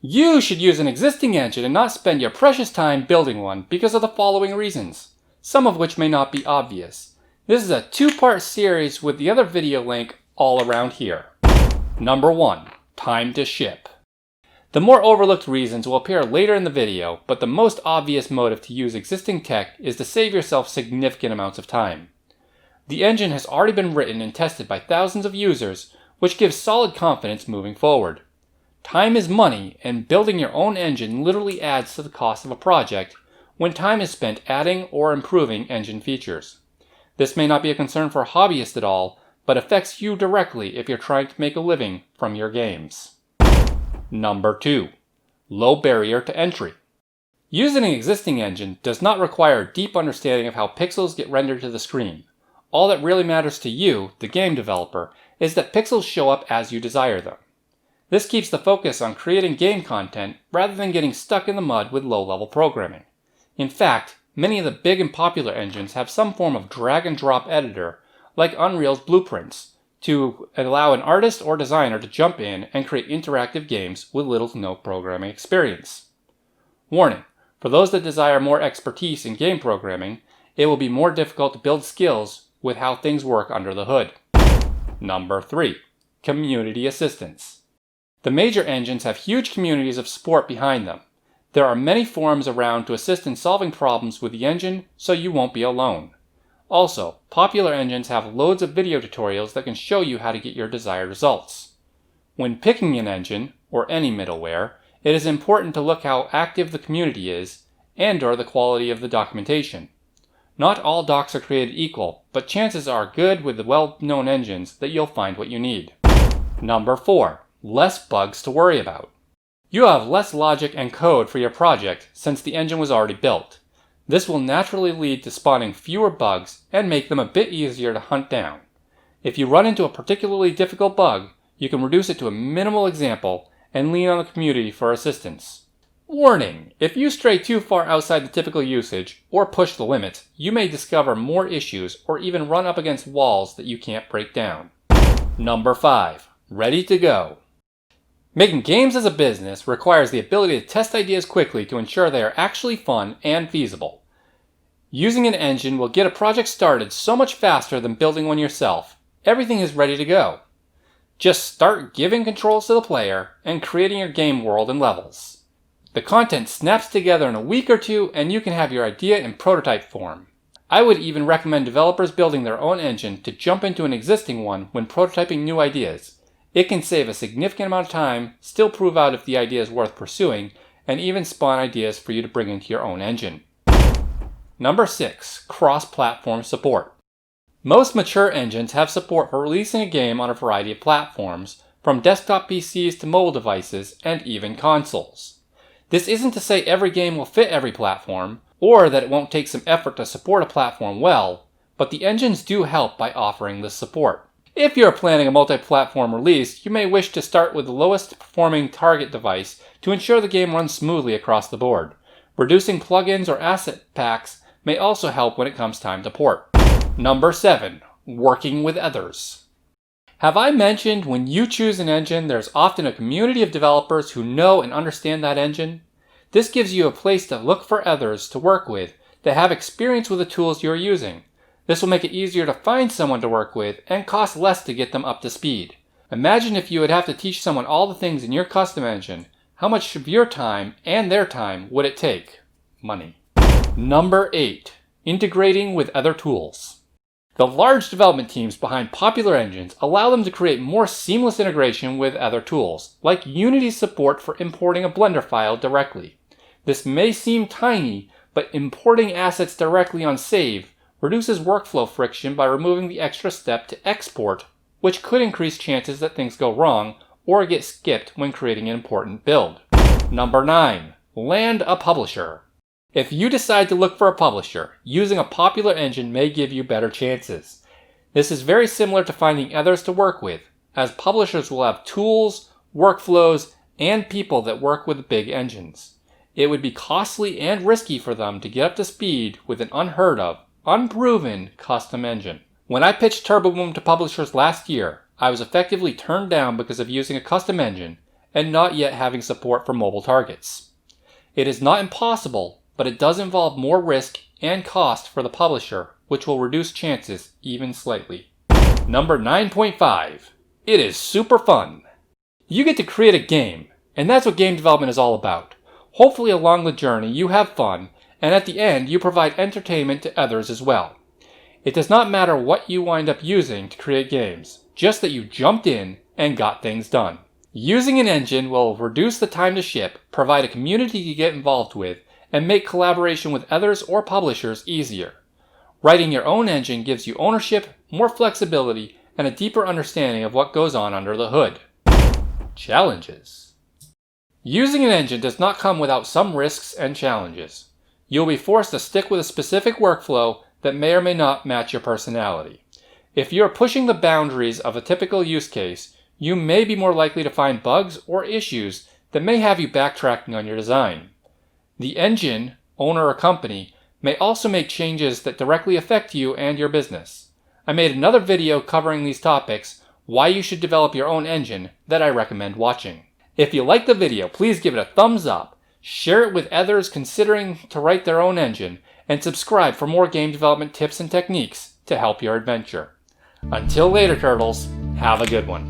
You should use an existing engine and not spend your precious time building one because of the following reasons, some of which may not be obvious. This is a two-part series with the other video link all around here. Number 1. Time to ship. The more overlooked reasons will appear later in the video, but the most obvious motive to use existing tech is to save yourself significant amounts of time. The engine has already been written and tested by thousands of users, which gives solid confidence moving forward. Time is money, and building your own engine literally adds to the cost of a project when time is spent adding or improving engine features. This may not be a concern for hobbyists at all, but affects you directly if you're trying to make a living from your games. Number 2. Low barrier to entry. Using an existing engine does not require a deep understanding of how pixels get rendered to the screen. All that really matters to you, the game developer, is that pixels show up as you desire them. This keeps the focus on creating game content rather than getting stuck in the mud with low-level programming. In fact, many of the big and popular engines have some form of drag-and-drop editor, like Unreal's Blueprints, to allow an artist or designer to jump in and create interactive games with little to no programming experience. Warning: for those that desire more expertise in game programming, it will be more difficult to build skills with how things work under the hood. Number 3. Community assistance. The major engines have huge communities of support behind them. There are many forums around to assist in solving problems with the engine, so you won't be alone. Also, popular engines have loads of video tutorials that can show you how to get your desired results. When picking an engine, or any middleware, it is important to look how active the community is, and/or the quality of the documentation. Not all docs are created equal, but chances are good with the well-known engines that you'll find what you need. Number 4. Less bugs to worry about. You have less logic and code for your project since the engine was already built. This will naturally lead to spawning fewer bugs and make them a bit easier to hunt down. If you run into a particularly difficult bug, you can reduce it to a minimal example and lean on the community for assistance. Warning: if you stray too far outside the typical usage or push the limit, you may discover more issues or even run up against walls that you can't break down. Number 5. Ready to go. Making games as a business requires the ability to test ideas quickly to ensure they are actually fun and feasible. Using an engine will get a project started so much faster than building one yourself. Everything is ready to go. Just start giving controls to the player and creating your game world and levels. The content snaps together in a week or two and you can have your idea in prototype form. I would even recommend developers building their own engine to jump into an existing one when prototyping new ideas. It can save a significant amount of time, still prove out if the idea is worth pursuing, and even spawn ideas for you to bring into your own engine. Number 6. Cross-platform support. Most mature engines have support for releasing a game on a variety of platforms, from desktop PCs to mobile devices, and even consoles. This isn't to say every game will fit every platform, or that it won't take some effort to support a platform well, but the engines do help by offering this support. If you're planning a multi-platform release, you may wish to start with the lowest performing target device to ensure the game runs smoothly across the board. Reducing plugins or asset packs may also help when it comes time to port. Number 7. Working with others. Have I mentioned when you choose an engine, there's often a community of developers who know and understand that engine? This gives you a place to look for others to work with that have experience with the tools you're using. This will make it easier to find someone to work with and cost less to get them up to speed. Imagine if you would have to teach someone all the things in your custom engine. How much of your time and their time would it take? Money. Number 8. Integrating with other tools. The large development teams behind popular engines allow them to create more seamless integration with other tools, like Unity's support for importing a Blender file directly. This may seem tiny, but importing assets directly on save reduces workflow friction by removing the extra step to export, which could increase chances that things go wrong or get skipped when creating an important build. Number 9. Land a publisher. If you decide to look for a publisher, using a popular engine may give you better chances. This is very similar to finding others to work with, as publishers will have tools, workflows, and people that work with big engines. It would be costly and risky for them to get up to speed with an unheard of, unproven custom engine. When I pitched Turbo Boom to publishers last year, I was effectively turned down because of using a custom engine, and not yet having support for mobile targets. It is not impossible, but it does involve more risk and cost for the publisher, which will reduce chances even slightly. Number 9.5. It is super fun. You get to create a game, and that's what game development is all about. Hopefully along the journey you have fun, and at the end you provide entertainment to others as well. It does not matter what you wind up using to create games, just that you jumped in and got things done. Using an engine will reduce the time to ship, provide a community to get involved with, and make collaboration with others or publishers easier. Writing your own engine gives you ownership, more flexibility, and a deeper understanding of what goes on under the hood. Challenges. Using an engine does not come without some risks and challenges. You'll be forced to stick with a specific workflow that may or may not match your personality. If you're pushing the boundaries of a typical use case, you may be more likely to find bugs or issues that may have you backtracking on your design. The engine, owner or company, may also make changes that directly affect you and your business. I made another video covering these topics, why you should develop your own engine, that I recommend watching. If you liked the video, please give it a thumbs up, share it with others considering to write their own engine, and subscribe for more game development tips and techniques to help your adventure. Until later, turtles, have a good one.